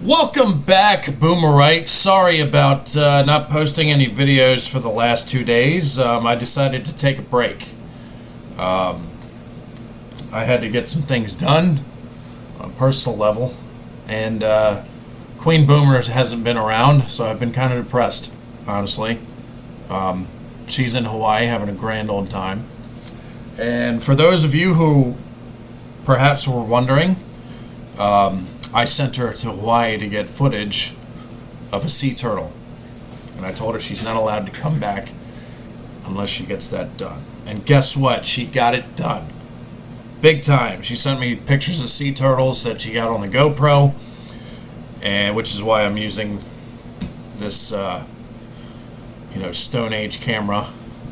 Welcome back, Boomerite. Sorry about not posting any videos for the last 2 days. I decided to take a break. I had to get some things done on a personal level, and Queen Boomer hasn't been around, so I've been kind of depressed, honestly. She's in Hawaii having a grand old time. And for those of you who perhaps were wondering, I sent her to Hawaii to get footage of a sea turtle. And I told her she's not allowed to come back unless she gets that done. And guess what? She got it done. Big time. She sent me pictures of sea turtles that she got on the GoPro, and which is why I'm using this Stone Age camera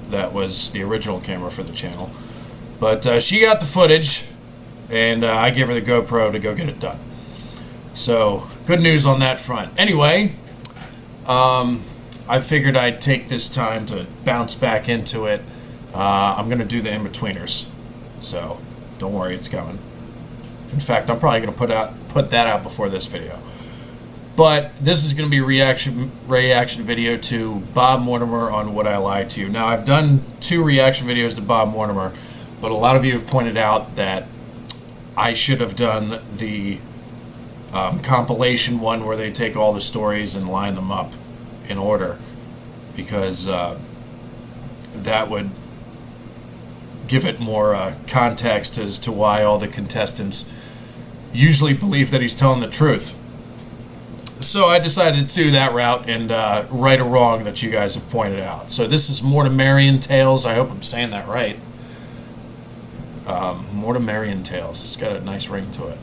that was the original camera for the channel. But she got the footage, and I gave her the GoPro to go get it done. So, good news on that front. Anyway, I figured I'd take this time to bounce back into it. I'm going to do the in-betweeners. So, don't worry, it's coming. In fact, I'm probably going to put that out before this video. But this is going to be a reaction video to Bob Mortimer on Would I Lie to You. Now, I've done 2 reaction videos to Bob Mortimer, but a lot of you have pointed out that I should have done the compilation one where they take all the stories and line them up in order, because that would give it more context as to why all the contestants usually believe that he's telling the truth. So I decided to do that route and right a wrong that you guys have pointed out. So this is Mortimerian Tales. I hope I'm saying that right. Mortimerian Tales. It's got a nice ring to it.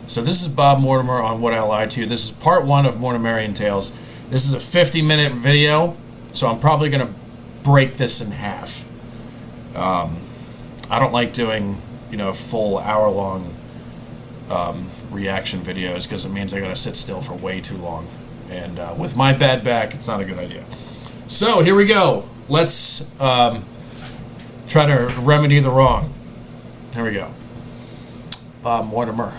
So this is Bob Mortimer on Would I Lie to You. This is part 1 of Mortimerian Tales. This is a 50-minute video, so I'm probably going to break this in half. I don't like doing, full hour-long reaction videos, because it means I got to sit still for way too long. And with my bad back, it's not a good idea. So here we go. Let's try to remedy the wrong. Here we go. Bob Mortimer.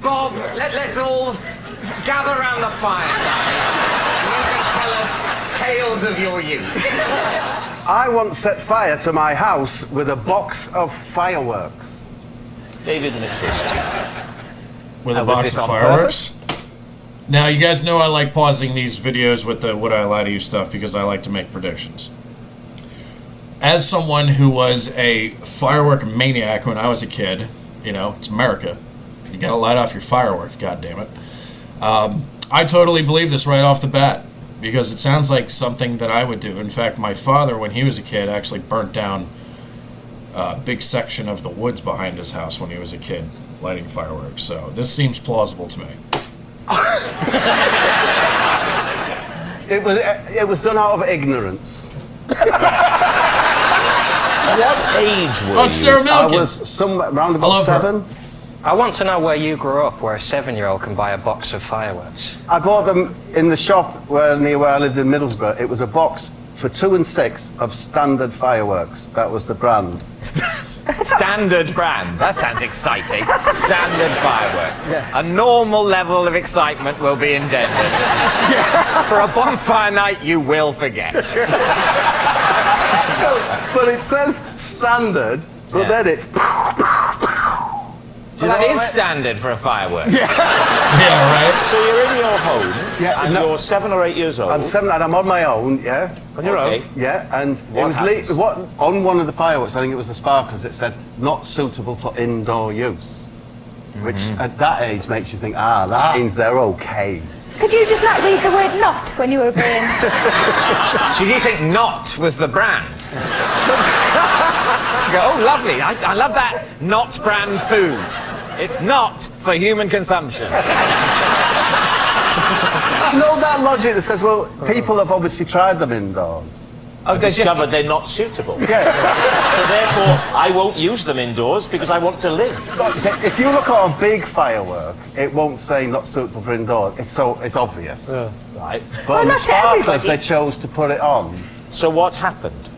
Bob, let's all gather around the fireside. You can tell us tales of your youth. I once set fire to my house with a box of fireworks. David Mitchell's with a box of fireworks. Now, you guys know I like pausing these videos with the Would I Lie to You stuff because I like to make predictions. As someone who was a firework maniac when I was a kid, it's America. You gotta light off your fireworks, goddammit. I totally believe this right off the bat because it sounds like something that I would do. In fact, my father, when he was a kid, actually burnt down a big section of the woods behind his house when he was a kid, lighting fireworks. So this seems plausible to me. It was done out of ignorance. What age were you? It's Sarah Millican. I was around about 7. I want to know where you grew up, where a 7-year-old can buy a box of fireworks. I bought them in the shop near where I lived in Middlesbrough. It was a box for 2 and 6 of standard fireworks. That was the brand. Standard brand. That sounds exciting. Standard fireworks. Yeah. A normal level of excitement will be endangered. Yeah. For a bonfire night, you will forget. But it says standard, but then it's... Well, that is standard for a firework. Yeah, right. So you're in your home, and you're 7 or 8 years old. I'm 7 and I'm on my own, yeah. On your own? Yeah, and on one of the fireworks, I think it was the sparklers, it said, not suitable for indoor use. Which, at that age, makes you think, that means they're okay. Could you just not read the word not when you were playing? Did you think not was the brand? You go, oh, lovely, I love that not brand food. It's not for human consumption. No, that logic that says, well, people have obviously tried them indoors. I've discovered they're not suitable. Yeah. So therefore, I won't use them indoors because I want to live. If you look at a big firework, it won't say not suitable for indoors. It's obvious. Yeah. Right. But on the sparklers, they chose to put it on. So what happened?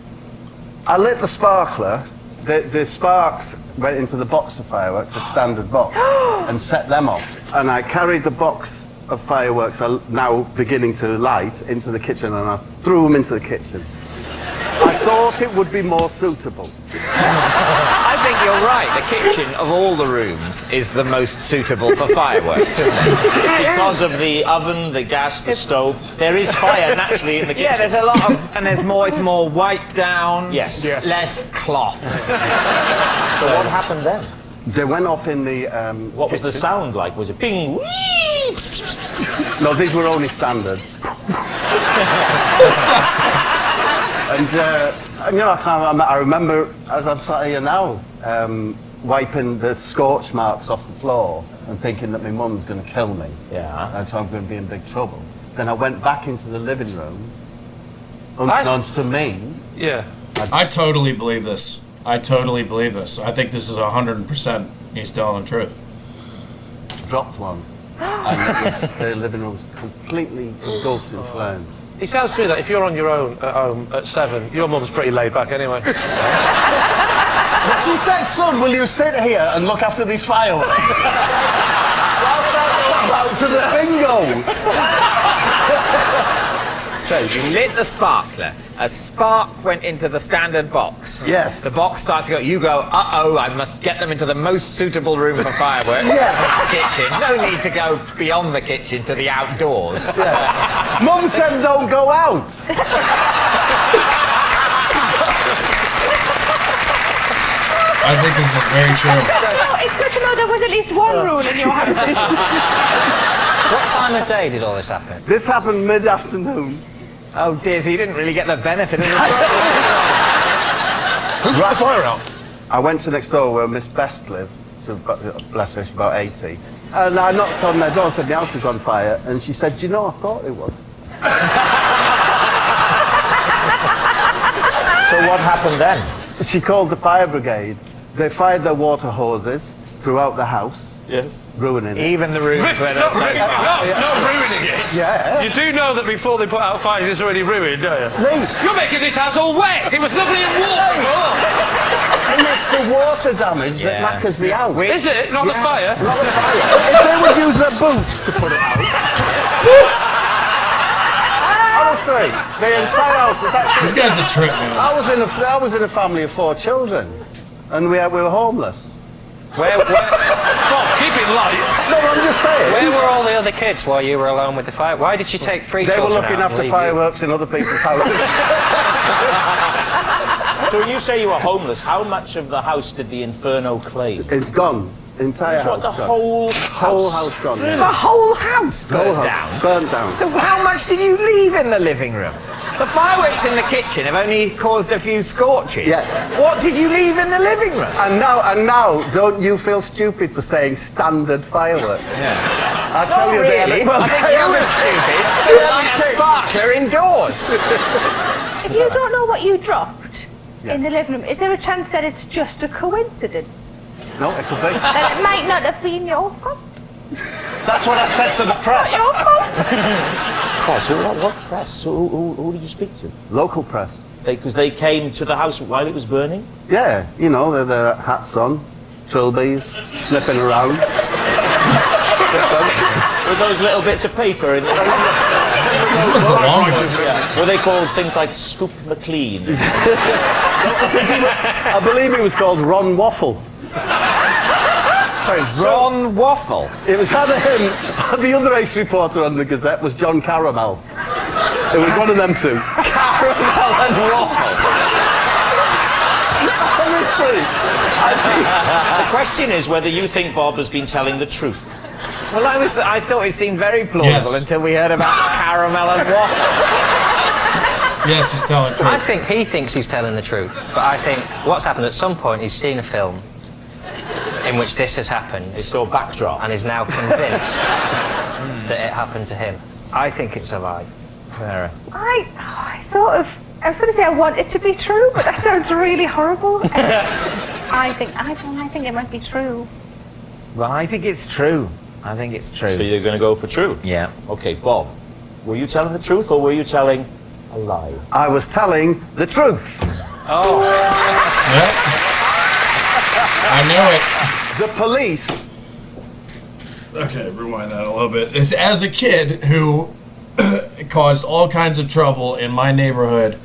I lit the sparkler, the sparks went into the box of fireworks, a standard box, and set them off. And I carried the box of fireworks now beginning to light into the kitchen, and I threw them into the kitchen. I thought it would be more suitable. I think you're right. The kitchen of all the rooms is the most suitable for fireworks, isn't it? Because of the oven, the gas, the stove, there is fire naturally in the kitchen. Yeah, there's a lot of, and there's more. It's more wiped down. Yes. Less cloth. So what happened then? They went off in the What was the sound like? Was it ping? Whee? No, these were only standard. And you know, I remember as I'm sat here now, wiping the scorch marks off the floor and thinking that my mum's going to kill me. Yeah. And so I'm going to be in big trouble. Then I went back into the living room, unbeknownst to me. Yeah. I totally believe this. I totally believe this. I think this is 100% he's telling the truth. Dropped one. And it was, the living room was completely engulfed in flames. It sounds to me that if you're on your own at home at 7, your mum's pretty laid back anyway. She said, son, will you sit here and look after these fireworks? Whilst I go out to the bingo. So you lit the sparkler. A spark went into the standard box. Yes. The box starts to go. You go. Uh-oh! I must get them into the most suitable room for fireworks. Yes. The kitchen. No need to go beyond the kitchen to the outdoors. Yeah. Mum said don't go out. I think this is very true. It's good to know there was at least one rule in your house. What time of day did all this happen? This happened mid-afternoon. Oh dear, so you didn't really get the benefit of it. Who put the fire out? I went to next door where Miss Best lived, so bless her, she's about 80. And I knocked on their door and said the house is on fire, and she said, do you know, I thought it was. So what happened then? She called the fire brigade. They fired their water hoses throughout the house. Yes. Ruining it. Even the rooms where there's no fire. Not ruining it. Yeah. You do know that before they put out fires, it's already ruined, don't you? Lee, You're making this house all wet. It was lovely and warm before. and it's the water damage that Yeah. knackers the house. Is it? Not the fire? Not the fire. If they would use their boots to put it out. Honestly, the entire house. This guy's a trip, man. I was in a family of 4 children, and we were homeless. Where? Bob, keep it light. No, I'm just saying. Where were all the other kids while you were alone with the fire? Why did you take 3 They were children looking out and after leave fireworks in other people's houses. So when you say you were homeless, how much of the house did the inferno claim? It's gone. Entire So house the gone. whole house gone. The Yeah. whole house The whole burnt house down. burnt down. So how much did you leave in the living room? The fireworks in the kitchen have only caused a few scorches. Yeah. What did you leave in the living room? And now, don't you feel stupid for saying standard fireworks? Yeah. I tell Not you, really. I think you were stupid. Like a sparkler indoors. If you don't know what you dropped in the living room, is there a chance that it's just a coincidence? No, it could be. That it might not have been your fault? That's what I said to the press. Your fault? Press? What press? Who did you speak to? Local press. Because they came to the house while it was burning? Yeah, you know, they're their hats on, trilbies, sniffing around. With those little bits of paper in This one's a long one. Were they called things like Scoop McLean? I believe it was called Ron Waffle. Sorry, Ron Waffle. It was either him, the other ace reporter on the Gazette was John Caramel. It was one of them two. Caramel and waffle. Honestly. The question is whether you think Bob has been telling the truth. Well, I thought it seemed very plausible Yes. until we heard about caramel and waffle. Yes, he's telling the I truth. think he thinks he's telling the truth, but I think what's happened at some point, he's seen a film in which this has happened They saw backdrop. and is now convinced that it happened to him. I think it's a lie. I was going to say I want it to be true, but that sounds really horrible. I think it might be true. Well, I think it's true. I think it's true. So you're going to go for true? Yeah. Okay, Bob, were you telling the truth or were you telling a lie? I was telling the truth. Yeah. I knew it. The police. Okay, rewind that a little bit. As a kid who caused all kinds of trouble in my neighborhood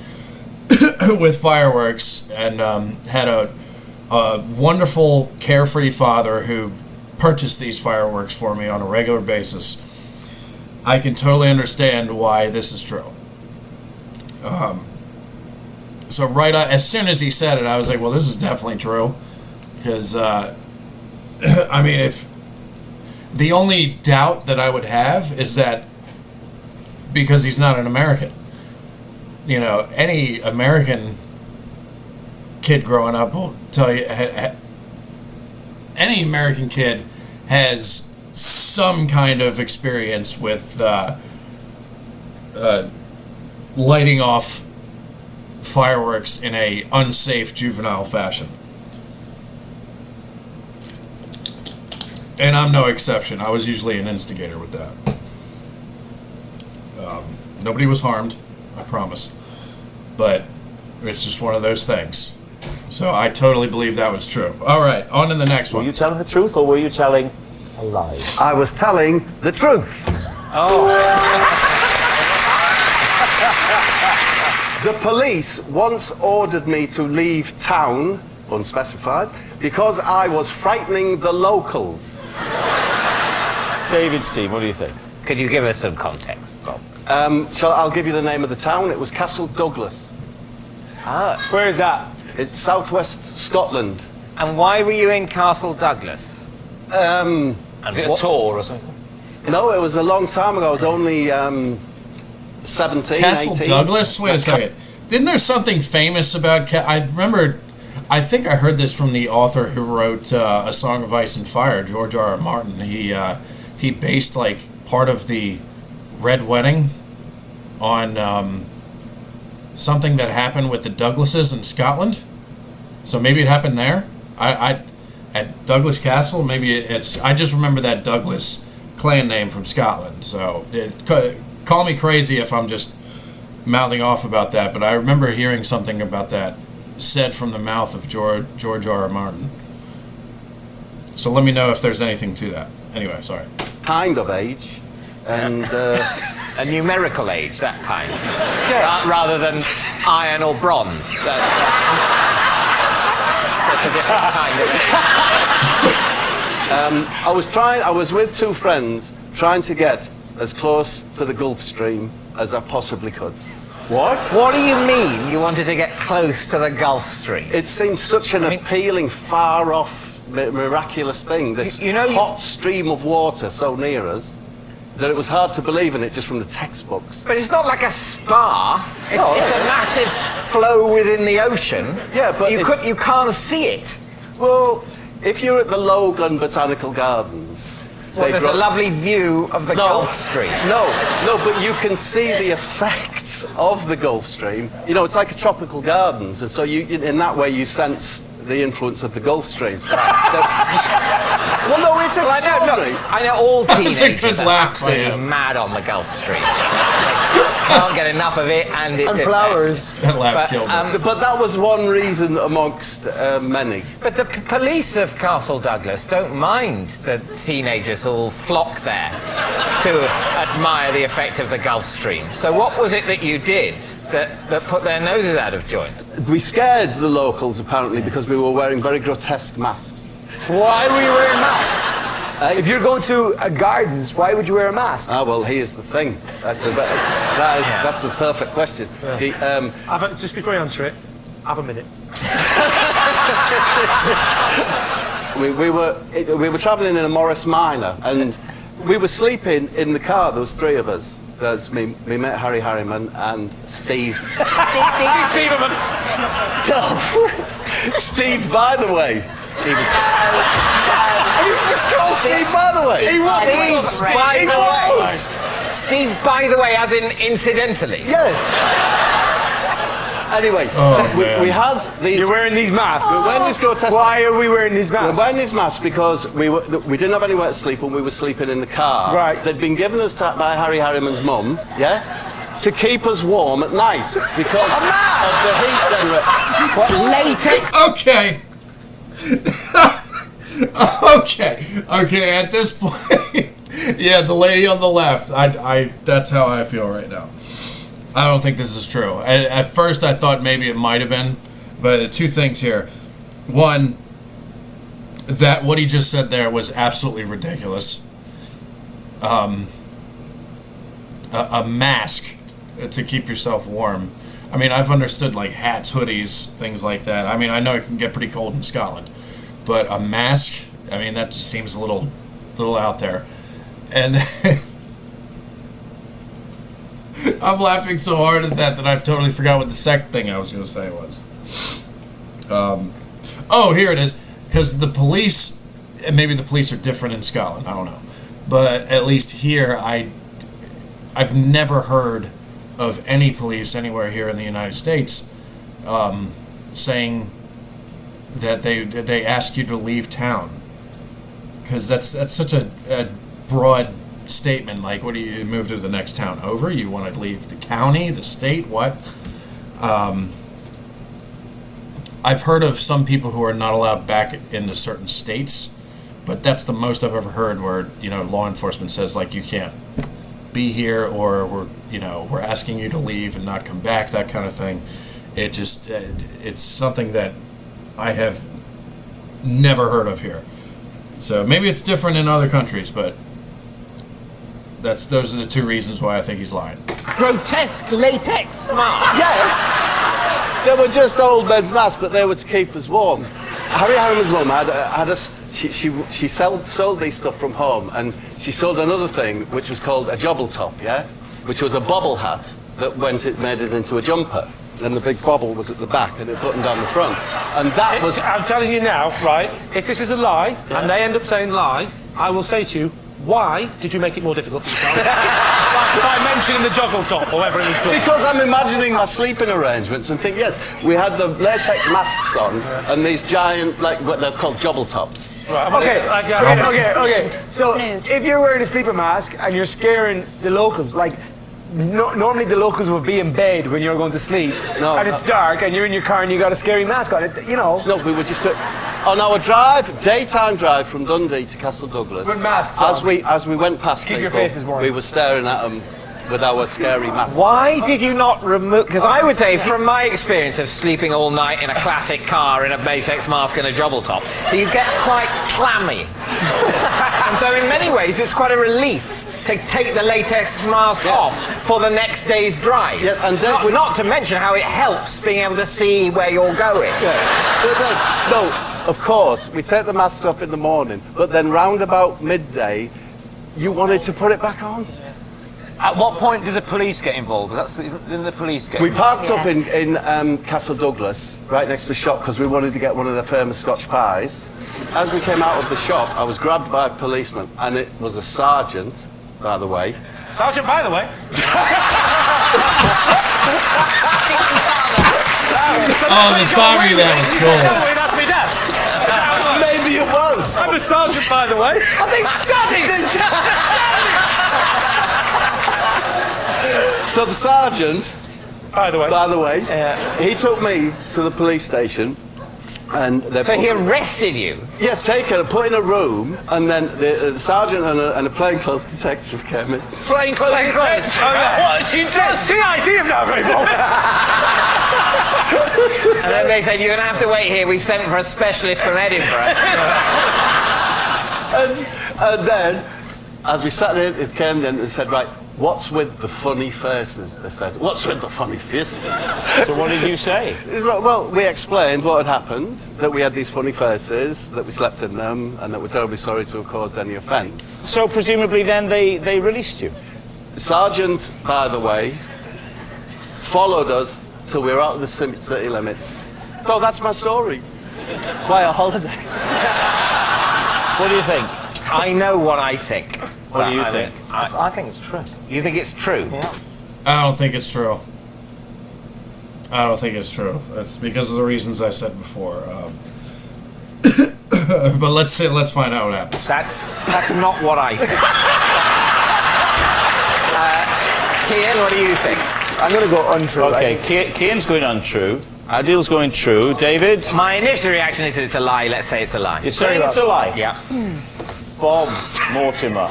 with fireworks and had a wonderful, carefree father who purchased these fireworks for me on a regular basis, I can totally understand why this is true. So as soon as he said it, I was like, well, this is definitely true. Because, I mean, if the only doubt that I would have is that because he's not an American. You know, any American kid growing up will tell you, any American kid has some kind of experience with lighting off fireworks in a unsafe juvenile fashion. And I'm no exception. I was usually an instigator with that. Nobody was harmed, I promise. But it's just one of those things. So I totally believe that was true. All right, on to the next one. Were you telling the truth or were you telling a lie? I was telling the truth. Oh. The police once ordered me to leave town, unspecified, because I was frightening the locals. David, Steve, what do you think? Could you give us some context, Bob? I'll give you the name of the town. It was Castle Douglas. Ah. Where is that? It's southwest Scotland. And why were you in Castle Douglas? Was it a tour or something? No, it was a long time ago. I was only 17, Castle 18. Douglas? Wait a second. Didn't there something famous about... I remember... I think I heard this from the author who wrote A Song of Ice and Fire, George R. R. Martin. He based, like, part of the Red Wedding on something that happened with the Douglases in Scotland. So maybe it happened there. At Douglas Castle, maybe it's... I just remember that Douglas clan name from Scotland. So call me crazy if I'm just mouthing off about that, but I remember hearing something about that said from the mouth of George R. R. Martin. So let me know if there's anything to that. Anyway, sorry. Kind of age. And... A numerical age, that kind. Yeah. Rather than iron or bronze. That's a different kind of... I was with two friends trying to get as close to the Gulf Stream as I possibly could. What? What do you mean you wanted to get close to the Gulf Stream? It seemed such an appealing, far-off, miraculous thing, this hot stream of water so near us, that it was hard to believe in it just from the textbooks. But it's not like a spa. It's a massive flow within the ocean. Yeah, but you can't see it. Well, if you're at the Logan Botanical Gardens... Well, there's a lovely view of the Gulf Stream. No, but you can see the effects of the Gulf Stream. You know, it's like a tropical gardens, and so in that way you sense the influence of the Gulf Stream. Well, no, it's extraordinary. I know all teenagers are laugh, absolutely mad on the Gulf Stream. Can't get enough of it, and it's flowers. That laugh killed me. But that was one reason amongst many. But the police of Castle Douglas don't mind the teenagers who'll flock there to admire the effect of the Gulf Stream. So what was it that you did that put their noses out of joint? We scared the locals, apparently, because we were wearing very grotesque masks. Why were you wearing masks? If you're going to gardens, why would you wear a mask? Ah, well, here's the thing. That's a perfect question. Yeah. Just before you answer it, have a minute. we were travelling in a Morris Minor, and we were sleeping in the car. There was three of us. There's me mate Harry Harriman and Steve. Steve Steveman. Steve, by the way. He was. You just called Steve, by the way. He was. Steve, by the way, as in incidentally. Yes. Anyway, we had these. You're wearing these masks. We're wearing this grotesque. Why are we wearing these masks? We're wearing these masks because we didn't have anywhere to sleep and we were sleeping in the car. Right. They'd been given us by Harry Harriman's mum, yeah, to keep us warm at night because of the heat generator. What, latex? Okay. Okay, at this point, yeah, the lady on the left, that's how I feel right now. I don't think this is true. At first, I thought maybe it might have been, but two things here. One, that what he just said there was absolutely ridiculous. A mask to keep yourself warm. I mean, I've understood like hats, hoodies, things like that. I mean, I know it can get pretty cold in Scotland, but a mask, I mean, that just seems a little out there. And I'm laughing so hard at that I've totally forgot what the second thing I was going to say was. Oh, here it is. Because the police, and maybe the police are different in Scotland, I don't know. But at least here, I've never heard of any police anywhere here in the United States saying that they ask you to leave town. Because that's such a broad statement. Like, what do you move to the next town over? You want to leave the county, the state, what? I've heard of some people who are not allowed back into certain states, but that's the most I've ever heard where, you know, law enforcement says, like, you can't be here, or we're asking you to leave and not come back, that kind of thing. It's something that I have never heard of here. So maybe it's different in other countries, but those are the two reasons why I think he's lying. Grotesque latex masks. Yes, they were just old men's masks, but they were to keep us warm. Harry Harriman's mum she sold these stuff from home, and she sold another thing which was called a jobble top, yeah, which was a bobble hat that made it into a jumper, and the big bobble was at the back and it buttoned down the front, and that was. I'm telling you now, right? If this is a lie, yeah, and they end up saying lie, I will say to you, why did you make it more difficult for yourself? by mentioning the joggle top or whatever it was called. Because I'm imagining my sleeping arrangements and think, yes, we had the latex masks on and these giant, like what they're called jobble tops. Right, Okay. So if you're wearing a sleeper mask and you're scaring the locals, like normally the locals would be in bed when you're going to sleep, and it's dark and you're in your car and you got a scary mask on it, you know. No, we were just on our daytime drive from Dundee to Castle Douglas. With masks on. As we went past Keep people, your faces warm. we were staring at them with our scary masks. Why did you not remove... Because I would say, from my experience of sleeping all night in a classic car in a latex mask and a jobble top, you get quite clammy. And so in many ways, it's quite a relief to take the latex mask off for the next day's drive. Yes, and not to mention how it helps being able to see where you're going. Yeah. But then, no, of course, we take the mask off in the morning, but then round about midday, you wanted to put it back on. At what point did the police get involved? Didn't the police get We involved? parked up in Castle Douglas, right next to the shop, because we wanted to get one of their famous Scotch pies. As we came out of the shop, I was grabbed by a policeman, and it was a sergeant, by the way. Sergeant, by the way. Oh, the timing of that was cool. That's me, Dad. Maybe it was. I'm a sergeant, by the way. I think So the sergeant, by the way, he took me to the police station, and So he arrested you? Yes, taken and put in a room, and then the sergeant and a plainclothes detective came in. plainclothes. Oh, yeah. What? CID have now got involved. And then they said, you're going to have to wait here. We sent for a specialist from Edinburgh. and then, as we sat in, it came in and said, right, what's with the funny faces? They said, what's with the funny faces? So what did you say? Well, we explained what had happened, that we had these funny faces, that we slept in them, and that we're terribly sorry to have caused any offence. So presumably then they released you? The sergeant, by the way, followed us till we were out of the city limits. So that's my story. Quite a holiday. What do you think? I know what I think. What do you think? I think it's true. You think it's true? Yeah. I don't think it's true. I don't think it's true. That's because of the reasons I said before. But let's find out what happens. That's not what I think. Kian, what do you think? I'm going to go untrue. Okay, Cian's going untrue. Adil's going true. David? My initial reaction is it's a lie. Let's say it's a lie. You're saying it's a lie? Yeah. Bob Mortimer.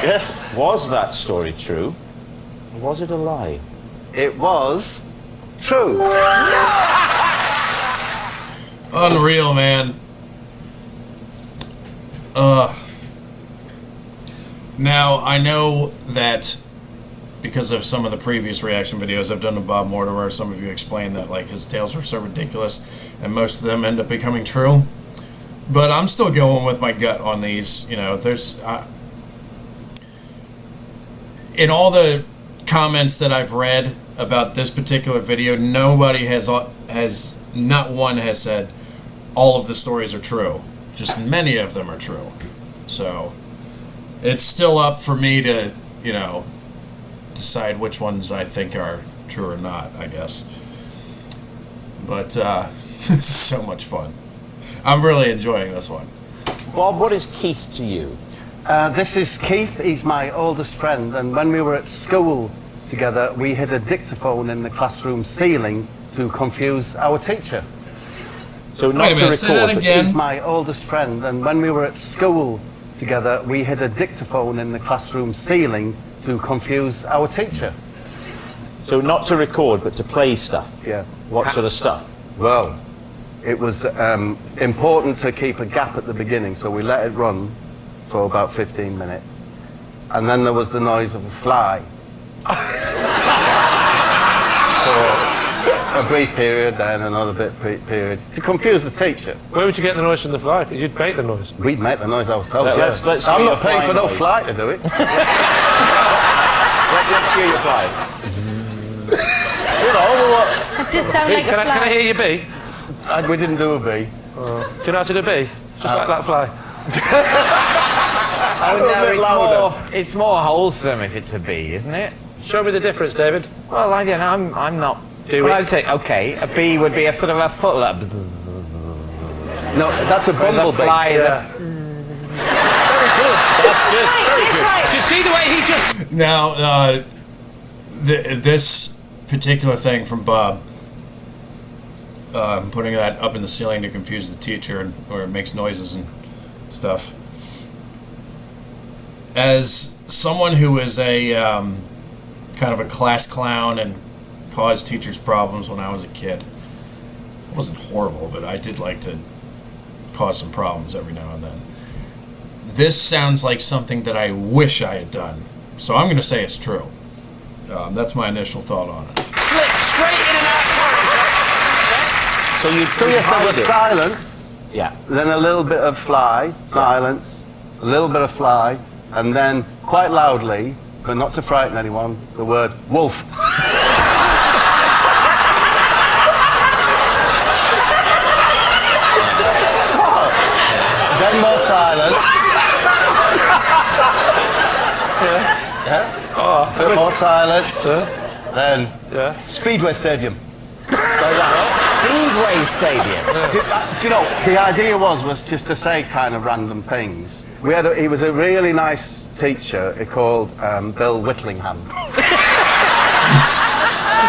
Yes. Was that story true? Or was it a lie? It was true. Unreal, man. Now, I know that because of some of the previous reaction videos I've done to Bob Mortimer, some of you explained that like his tales were so ridiculous and most of them end up becoming true. But I'm still going with my gut on these. You know, there's in all the comments that I've read about this particular video, nobody has not one has said all of the stories are true. Just many of them are true. So it's still up for me to, you know, decide which ones I think are true or not, I guess. But this is so much fun. I'm really enjoying this one. Bob, what is Keith to you? This is Keith. He's my oldest friend, and when we were at school together, we hid a dictaphone in the classroom ceiling to confuse our teacher. So not to record, say that again. He's my oldest friend, and when we were at school together, we hid a dictaphone in the classroom ceiling to confuse our teacher. So not to record, but to play stuff? Yeah. What sort of stuff? Well, it was important to keep a gap at the beginning, so we let it run for about 15 minutes. And then there was the noise of a fly. For a brief period, then another period, to confuse the teacher. Where would you get the noise from the fly? Because you'd make the noise. We'd make the noise ourselves, Let's I'm hear not your paying fly for no noise. fly to do it. Let's hear your fly. You know, what? It just sounds like a Can I fly. hear you bee? We didn't do a bee. Do you know how to do a bee? Just like that fly. Oh bit no, louder. it's more wholesome if it's a bee, isn't it? Show me the difference, David. Well, I don't know. I'm not. Do well, it. I'd say okay. A bee would be a sort of a foot. No, that's a Whereas a bumblebee. fly is a. Very good. That's good. Very good. Do you see the way he just... Now, this particular thing from Bob, putting that up in the ceiling to confuse the teacher, or it makes noises and stuff. As someone who is a kind of a class clown and caused teachers problems when I was a kid, it wasn't horrible, but I did like to cause some problems every now and then. This sounds like something that I wish I had done, so I'm going to say it's true. That's my initial thought on it. Slip straight in and out character. So Yes, there was hide it. silence, Yeah. then a little bit of fly, silence, a little bit of fly, and then quite loudly, but not to frighten anyone, the word wolf. Then more silence. Yeah. Oh, Bit more silence. Then yeah. Speedway Stadium. Speedway Stadium. Do you know, the idea was just to say kind of random things. He was a really nice teacher called Bill Whittlingham.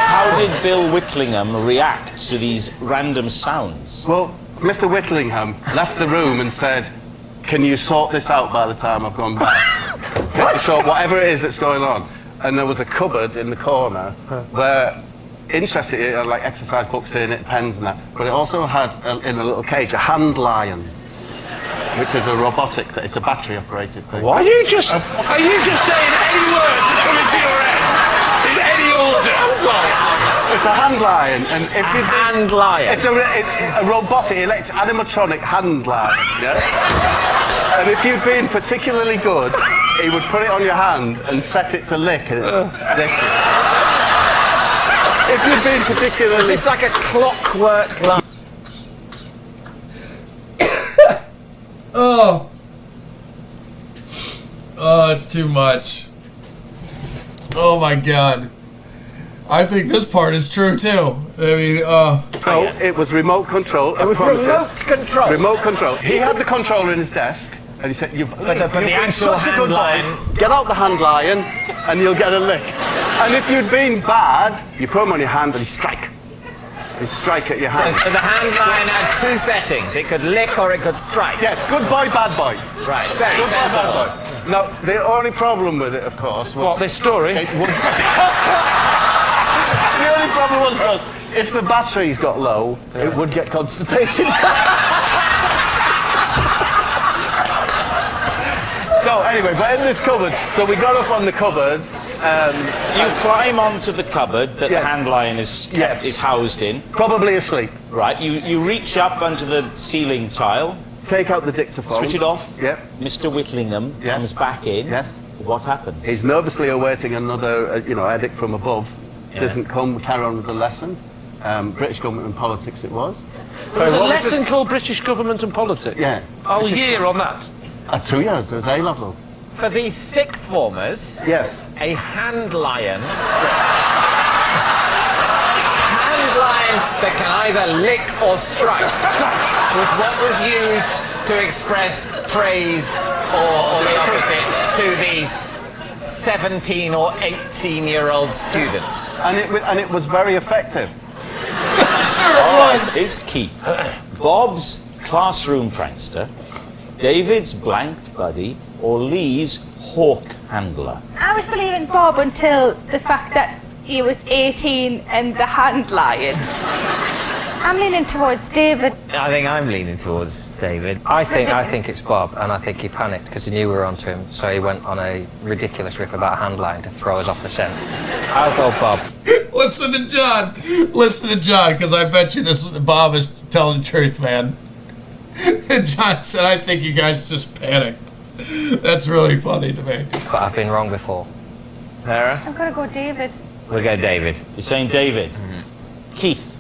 How did Bill Whittlingham react to these random sounds? Well, Mr. Whittlingham left the room and said, "Can you sort this out by the time I've gone back?" So whatever it is that's going on. And there was a cupboard in the corner where, interesting, it had like exercise books in it, pens and that, but it also had, in a little cage, a hand lion, which is a robotic, it's a battery operated thing. Are you just saying any words that come into your head? In any order? It's a hand lion, and if you Hand lion. it's a robotic, animatronic hand lion, yeah? And if you'd been particularly good, he would put it on your hand and set it to lick it. Lick it. If you'd been particularly... Is this like a clockwork line? Oh, it's too much. Oh my God. I think this part is true too. I mean, No, it was remote control. It was remote control. Remote control. He had the controller in his desk, and he said, "You've the been actual such a hand good boy. lion. Get out the hand lion, and you'll get a lick." And if you'd been bad, you put them on your hand and strike. You strike at your hand. So the hand line had two settings. It could lick or it could strike. Yes, good boy, bad boy. Right, very Good boy, sensible. bad boy. Now, the only problem with it, of course, was... What, this story? It would... The only problem was, because if the batteries got low, it would get constipated. No, anyway, but in this cupboard, so we got up on the cupboard. You climb onto the cupboard that Yes. the hand lion is housed in. Probably asleep. Right, you reach up onto the ceiling tile, Take out the dictaphone. switch it off. Yep. Mr. Whitlingham Yes. comes back in. Yes. What happens? He's nervously awaiting another, edict from above. Doesn't come, we carry on with the lesson. British government and politics it was. So there's a lesson called British Government and Politics? Yeah. Whole year on that? 2 years, it was A level. For these sixth formers, Yes. a hand lion that can either lick or strike was what was used to express praise or the opposite to these 17 or 18-year-old students. And it was very effective. Sure it was. Is Keith Bob's classroom prankster, David's blanked buddy, or Lee's hawk handler? I was believing Bob until the fact that he was 18 and the hand lion. I'm leaning towards David. I think I'm leaning towards David. I think it's Bob, and I think he panicked because he knew we were onto him, so he went on a ridiculous riff about handline to throw us off the scent. I'll go Bob. Listen to John, because I bet you Bob is telling the truth, man. And John said, I think you guys just panicked. That's really funny to me. But I've been wrong before. Sarah? I'm gonna go David. We'll go David. You're saying David. Keith,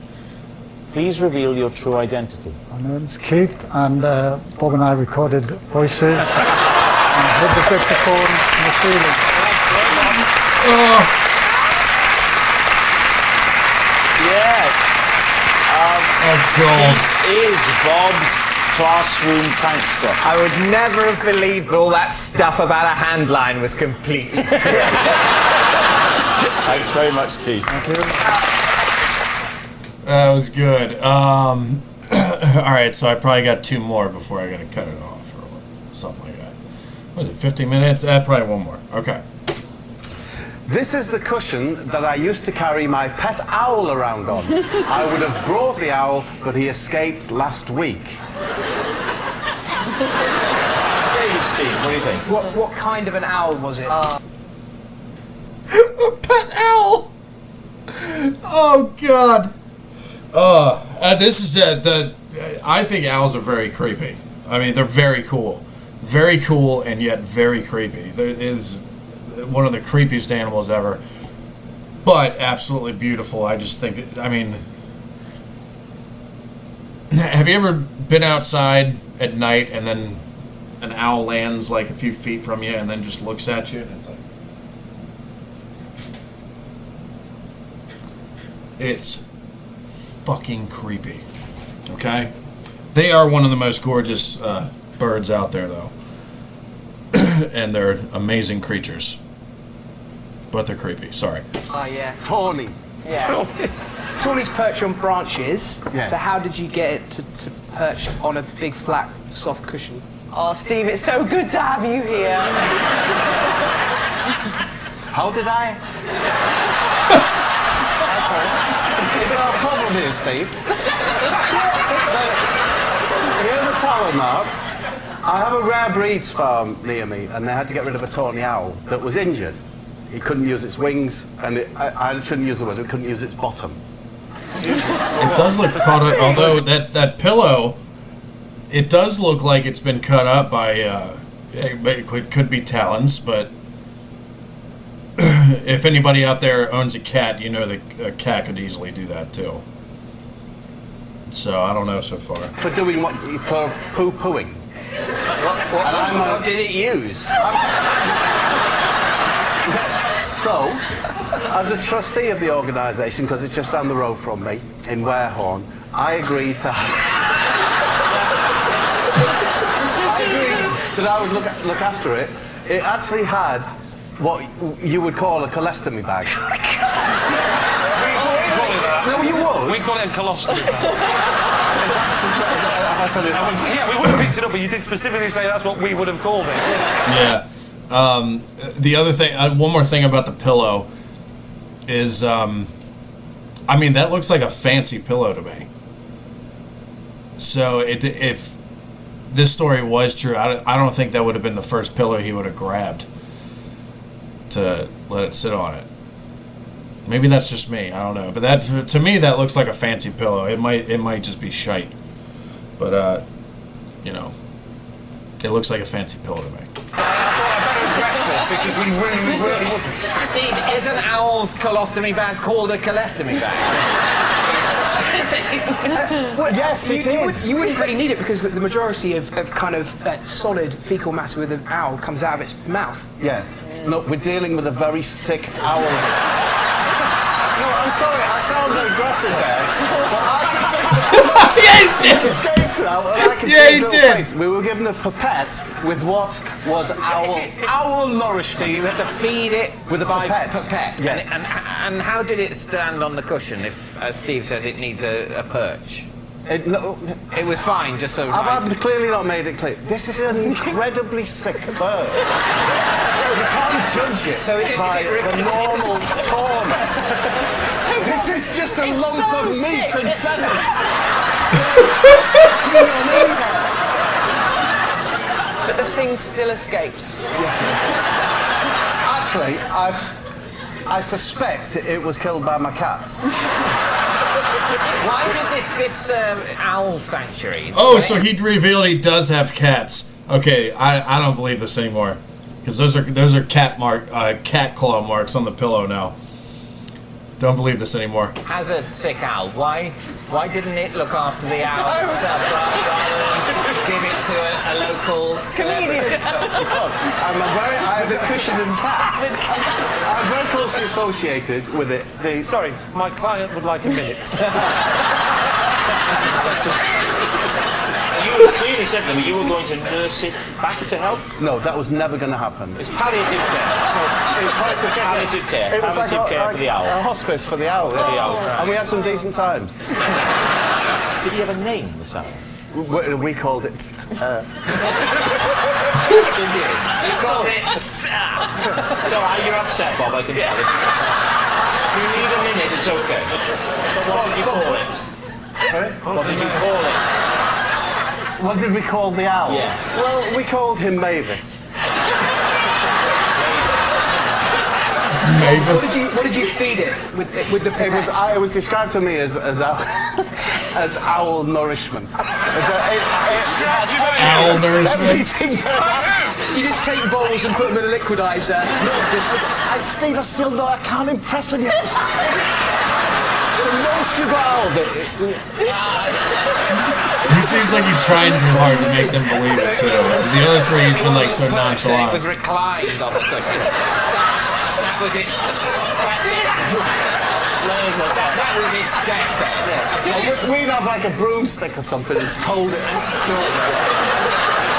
please reveal your true identity. My name's Keith, and Bob and I recorded voices and hid the dictaphone in the ceiling. Yes. That's gold. Is Bob's classroom prankster. I would never have believed all that stuff about a hand line was completely true. Thanks very much, Keith. Thank you. That was good. All right, so I probably got 2 more before I got to cut it off or something like that. What is it, 50 minutes? Probably 1 more. Okay. This is the cushion that I used to carry my pet owl around on. I would have brought the owl, but he escaped last week. David, Steve, what do you think? What kind of an owl was it? A pet owl. Oh God. This is I think owls are very creepy. I mean, they're very cool, and yet very creepy. There is one of the creepiest animals ever, but absolutely beautiful. I just think. I mean, have you ever been outside at night and then an owl lands like a few feet from you and then just looks at you and it's like. It's fucking creepy. Okay? They are one of the most gorgeous birds out there, though. And they're amazing creatures. But they're creepy. Sorry. Oh, yeah. Tawny. Yeah. Tawny's perch on branches. Yeah. So how did you get it to perch on a big, flat, soft cushion? Oh, Steve, it's so good to have you here. How did I? Is there a problem here, Steve? Here are the tallow marks. I have a rare breeds farm near me, and they had to get rid of a tawny owl that was injured. It couldn't use its wings, and I shouldn't use the word, it couldn't use its bottom. It does look cut up, although that pillow, it does look like it's been cut up by, it could be talons, but if anybody out there owns a cat, you know that a cat could easily do that too. So I don't know so far. For doing what? For poo-pooing. What did it use? So, as a trustee of the organisation, because it's just down the road from me, in Warehorn, I agreed to I agreed that I would look after it. It actually had what you would call a colostomy bag. No, you would. We call it a colostomy bag. I said it. Yeah, we would have picked it up, but you did specifically say that's what we would have called it. Yeah. The other thing, one more thing about the pillow is, I mean, that looks like a fancy pillow to me. So if this story was true, I don't think that would have been the first pillow he would have grabbed to let it sit on it. Maybe that's just me. I don't know. But that, to me, that looks like a fancy pillow. It might just be shite. But, you know, it looks like a fancy pillow to me. Because we really wouldn't. Steve, isn't Owl's colostomy bag called a colostomy bag? Well, yes, it is. You wouldn't really need it because the majority of kind of solid fecal matter with an owl comes out of its mouth. Yeah. No, we're dealing with a very sick owl. No, I'm sorry, I sound aggressive there, but I can see Yeah, he did. escaped out, and I can Yeah, see he his did. little face. We were given a pipette with what was owl nourishment. So you had to feed it With a by pipette. Yes. And how did it stand on the cushion if, as Steve says, it needs a perch? It was fine, just so... I've clearly not made it clear. This is an incredibly sick bird. You can't judge it by the normal tone. This is just a lump of meat and feathers. But the thing still escapes. Yes, actually, I suspect it was killed by my cats. Why did this owl sanctuary... Oh, so he'd revealed he does have cats. Okay, I don't believe this anymore. Because those are cat claw marks on the pillow now. Don't believe this anymore. As a sick owl, why didn't it look after the owl itself rather than give it to a local celebrity? Because I'm the cushion and cats. I'm very closely associated with it. Sorry, my client would like a minute. You clearly said to me you were going to nurse it back to health. No, that was never going to happen. It's palliative care. It's Palliative care. It was Palliative care for the owl. a hospice for the owl. And we had some decent times. Did he have a name, this owl? We called it. Did you? You called it... So you're upset, Bob, I can tell. If you need a minute, it's okay. But what did you call it? Sorry? What did you call it? What did we call the owl? Yeah. Well, we called him Mavis. Mavis. What did you feed it with the pipette? It was described to me as owl nourishment. Owl nourishment. You just take balls and put them in a liquidizer. Steve, I still know I can't impress on you. The most you got out of it. He seems like he's trying too hard to make them believe it too. The other three, he's been like so It nonchalant. was reclined on the cushion. That was its... That was its deathbed. We'd have like a broomstick or something and just hold it.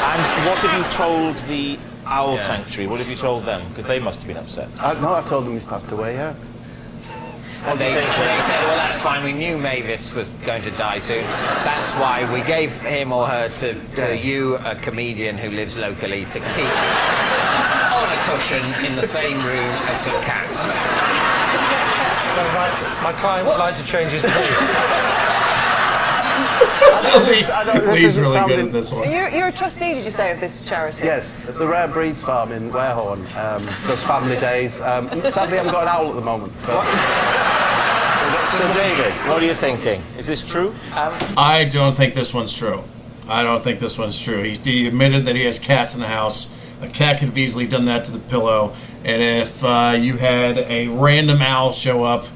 And what have you told the owl sanctuary? What have you told them? Because they must have been upset. No, I've told them he's passed away, yeah. And they said, well, that's fine. We knew Mavis was going to die soon. That's why we gave him or her to you, a comedian who lives locally, to keep on a cushion in the same room as some cats. So my client would like to change his plea. Lee's really good at this one. You're a trustee, did you say, of this charity? Yes, it's a rare breeds farm in Warehorn. Does family days. Sadly, I haven't got an owl at the moment. But... So, David, what are you thinking? Is this true? I don't think this one's true. I don't think this one's true. He admitted that he has cats in the house. A cat could have easily done that to the pillow. And if you had a random owl show up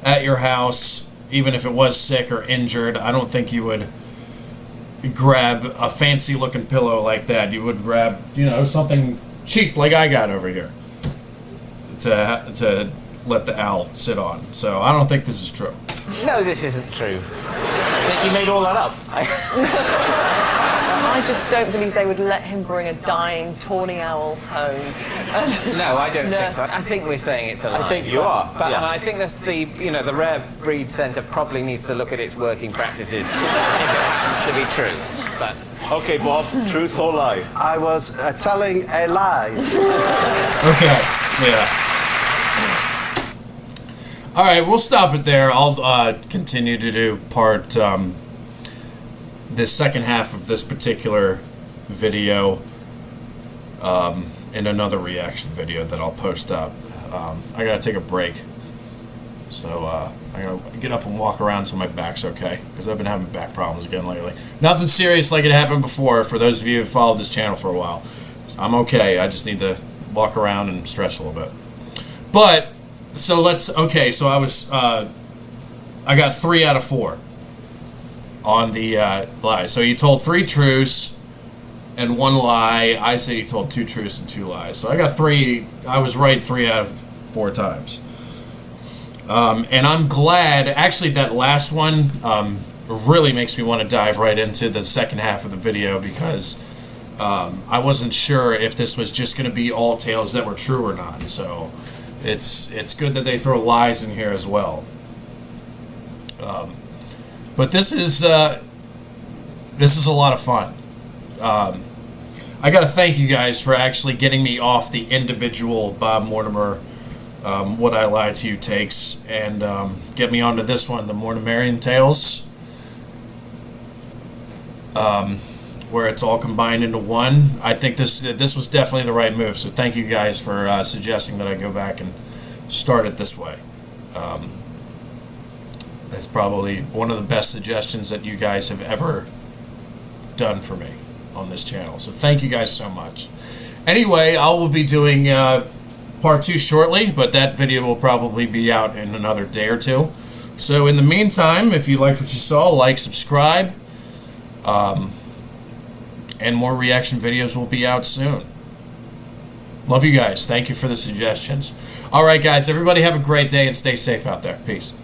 at your house, even if it was sick or injured, I don't think you would grab a fancy looking pillow like that. You would grab, something cheap like I got over here to let the owl sit on. So I don't think this is true. No, this isn't true. You made all that up. I just don't believe they would let him bring a dying tawny owl home. No, I don't think so. I think we're saying it's a lie. I think you are. But yeah. and I think that's the Rare Breed Centre probably needs to look at its working practices if it happens to be true. But Okay, Bob, truth or lie? I was telling a lie. Okay, yeah. All right, we'll stop it there. I'll continue to do the second half of this particular video in another reaction video that I'll post up. I gotta take a break, so I'm gonna get up and walk around so my back's okay, because I've been having back problems again lately. Nothing serious like it happened before, for those of you who followed this channel for a while. So I'm okay, I just need to walk around and stretch a little bit. But, so I got 3 out of 4 on the lie. So you told 3 truths and 1 lie. I said you told 2 truths and 2 lies. So I got 3, I was right 3 out of 4 times. And I'm glad, actually that last one really makes me want to dive right into the second half of the video, because I wasn't sure if this was just going to be all tales that were true or not. So it's good that they throw lies in here as well. But this is a lot of fun. I got to thank you guys for actually getting me off the individual Bob Mortimer What I Lied to You takes, and get me onto this one, the Mortimerian tales, where it's all combined into one. I think this was definitely the right move, so thank you guys for suggesting that I go back and start it this way. It's probably one of the best suggestions that you guys have ever done for me on this channel, so thank you guys so much. Anyway, I will be doing part 2 shortly, but that video will probably be out in another day or 2. So in the meantime, if you liked what you saw, like, subscribe, and more reaction videos will be out soon. Love you guys. Thank you for the suggestions. All right, guys, everybody have a great day and stay safe out there. Peace.